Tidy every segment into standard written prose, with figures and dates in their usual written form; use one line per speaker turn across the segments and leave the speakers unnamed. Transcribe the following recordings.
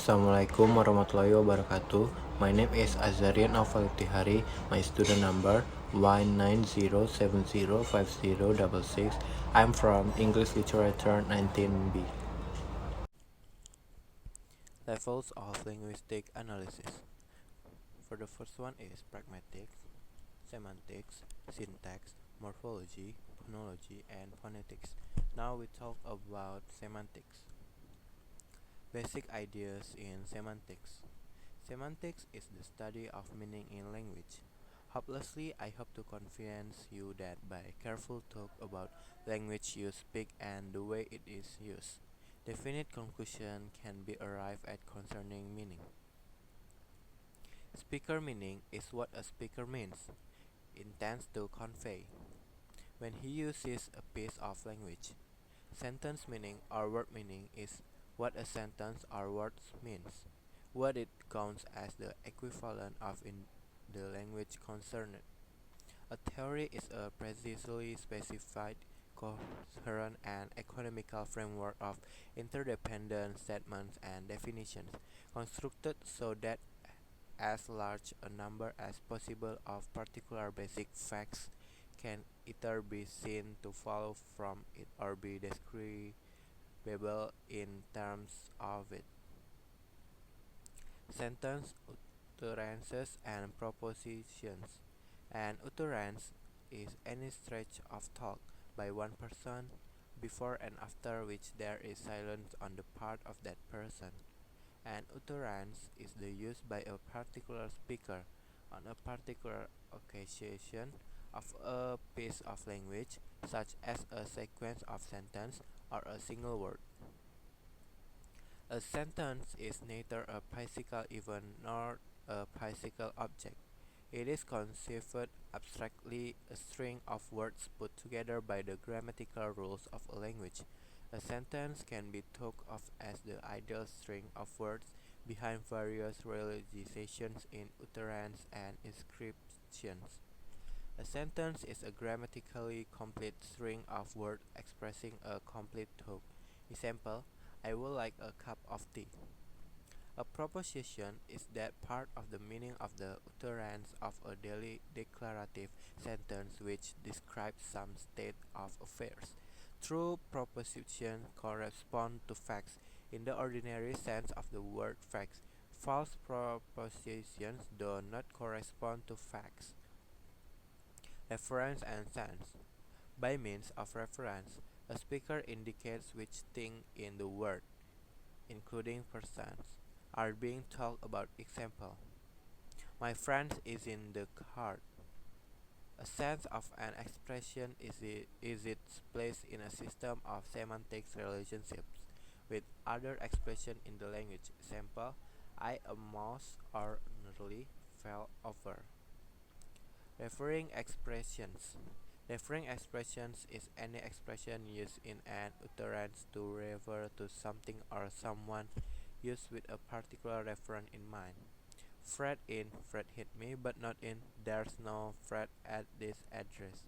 Assalamualaikum warahmatullahi wabarakatuh. My name is Dzariyat Noval Iftikhary. My student number 190705066. I'm from English Literature 19B. Levels of linguistic analysis. For the first one is pragmatics, semantics, syntax, morphology, phonology, and phonetics. Now we talk about semantics. Basic ideas in semantics. Semantics is the study of meaning in language. Hopelessly, I hope to convince you that by careful talk about language you speak and the way it is used, definite conclusion can be arrived at concerning meaning. Speaker meaning is what a speaker means, intends to convey, when he uses a piece of language. Sentence meaning or word meaning is what a sentence or words means, what it counts as the equivalent of in the language concerned. A theory is a precisely specified, coherent, and economical framework of interdependent statements and definitions, constructed so that as large a number as possible of particular basic facts can either be seen to follow from it or be describable in terms of it. Sentence, utterances, and propositions. An utterance is any stretch of talk by one person before and after which there is silence on the part of that person. An utterance is the use by a particular speaker on a particular occasion of a piece of language, such as a sequence of sentences or a single word. A sentence is neither a physical event nor a physical object. It is conceived abstractly, a string of words put together by the grammatical rules of a language. A sentence can be thought of as the ideal string of words behind various realizations in utterance and inscriptions. A sentence is a grammatically complete string of words expressing a complete thought. Example, I would like a cup of tea. A proposition is that part of the meaning of the utterance of a daily declarative sentence which describes some state of affairs. True propositions correspond to facts in the ordinary sense of the word facts. False propositions do not correspond to facts. Reference and sense. By means of reference, a speaker indicates which thing in the word, including persons, are being talked about. Example, my friend is in the car. A sense of an expression is its place in a system of semantic relationships with other expressions in the language. Example, I almost or nearly fell over. Referring expressions. Referring expressions is any expression used in an utterance to refer to something or someone, used with a particular reference in mind. Fred hit me, but not in there's no Fred at this address.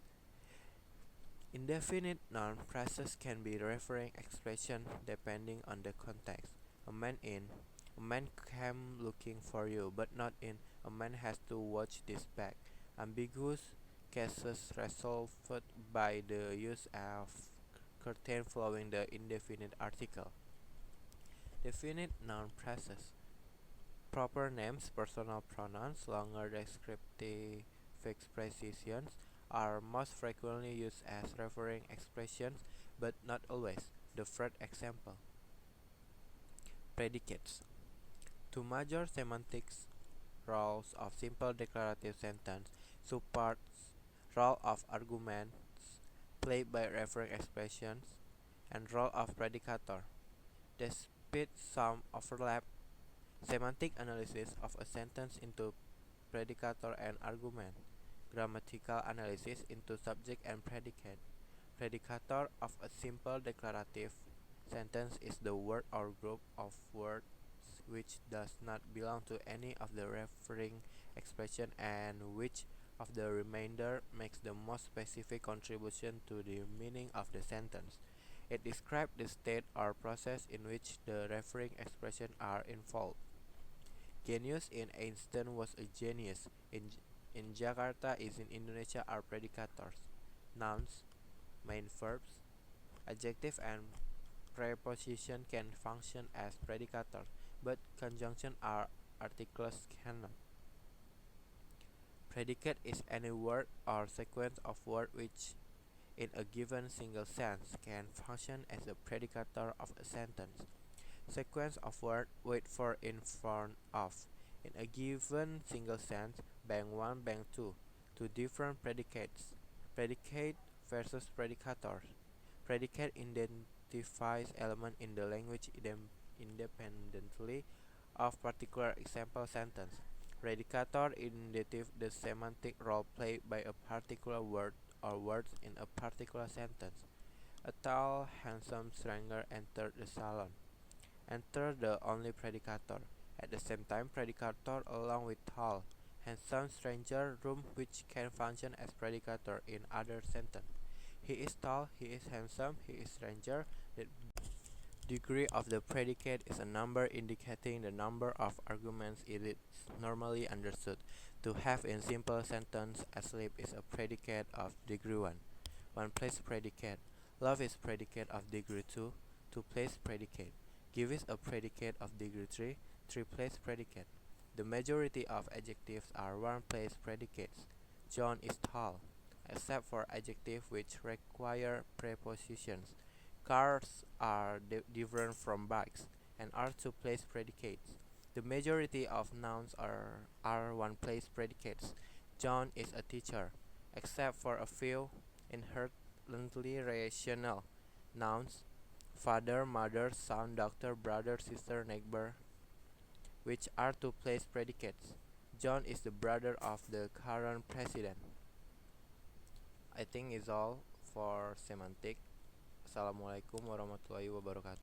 Indefinite noun phrases can be referring expression depending on the context. A man came looking for you, but not in a man has to watch this bag. Ambiguous cases resolved by the use of curtain following the indefinite article. Definite noun phrases. Proper names, personal pronouns, longer descriptive expressions are most frequently used as referring expressions, but not always. The third example. Predicates. Two major semantics roles of simple declarative sentence supports role of arguments played by referring expressions and role of predicator. Despite some overlap, semantic analysis of a sentence into predicator and argument, grammatical analysis into subject and predicate. Predicator of a simple declarative sentence is the word or group of words which does not belong to any of the referring expression and which of the remainder makes the most specific contribution to the meaning of the sentence. It describes the state or process in which the referring expressions are involved. Genius in Einstein was a genius. In Jakarta is in Indonesia are predicators. Nouns, main verbs, adjective and preposition can function as predicators, but conjunction are articles cannot. Predicate is any word or sequence of words which, in a given single sentence, can function as a predicator of a sentence. Sequence of words with for in front of. In a given single sentence, bank 1, bank 2. Two different predicates. Predicate versus predicators. Predicate identifies element in the language independently of particular example sentence. Predicator identifies the semantic role played by a particular word or words in a particular sentence. A tall, handsome stranger entered the salon. Enter the only predicator. At the same time, predicator along with tall, handsome stranger room which can function as predicator in other sentence. He is tall, he is handsome, he is stranger. The degree of the predicate is a number indicating the number of arguments it is normally understood. To have in simple sentence, asleep is a predicate of degree 1. One place predicate. Love is predicate of degree 2. Two place predicate. Give is a predicate of degree 3. Three place predicate. The majority of adjectives are one place predicates. John is tall, except for adjectives which require prepositions. Cars are different from bikes and are two place predicates. The majority of nouns are one place predicates. John is a teacher, except for a few inherently rational nouns: father, mother, son, doctor, brother, sister, neighbor, which are two place predicates. John is the brother of the current president. I think is all for semantic. Assalamualaikum warahmatullahi wabarakatuh.